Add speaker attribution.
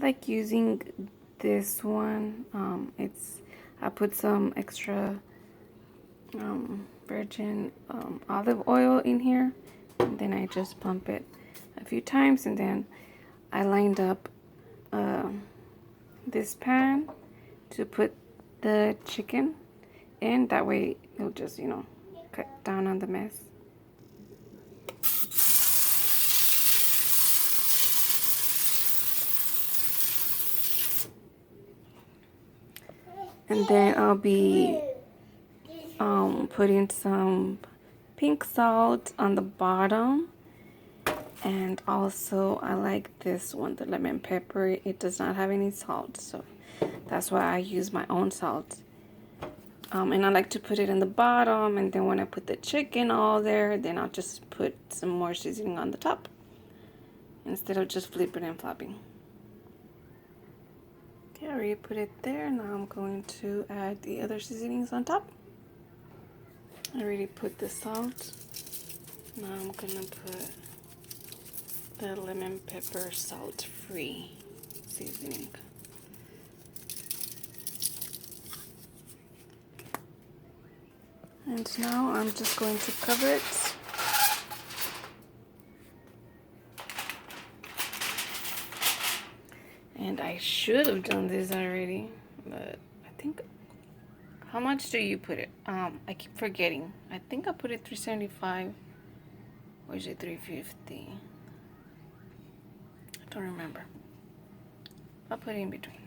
Speaker 1: like using this one. I put some extra virgin olive oil in here, and then I just pump it a few times, and then I lined up this pan to put the chicken in. That way it'll just, cut down on the mess. And then I'll be putting some pink salt on the bottom. And also I like this one, the lemon pepper. It does not have any salt, so that's why I use my own salt. And I like to put it in the bottom, and then when I put the chicken all there, then I'll just put some more seasoning on the top instead of just flipping and flopping. Okay, I already put it there. Now I'm going to add the other seasonings on top. I already put the salt. Now I'm gonna put the lemon pepper salt-free seasoning. And now I'm just going to cover it. And I should have done this already, but I think, how much do you put it? I keep forgetting. I think I put it 375, or is it 350? I don't remember. I'll put it in between.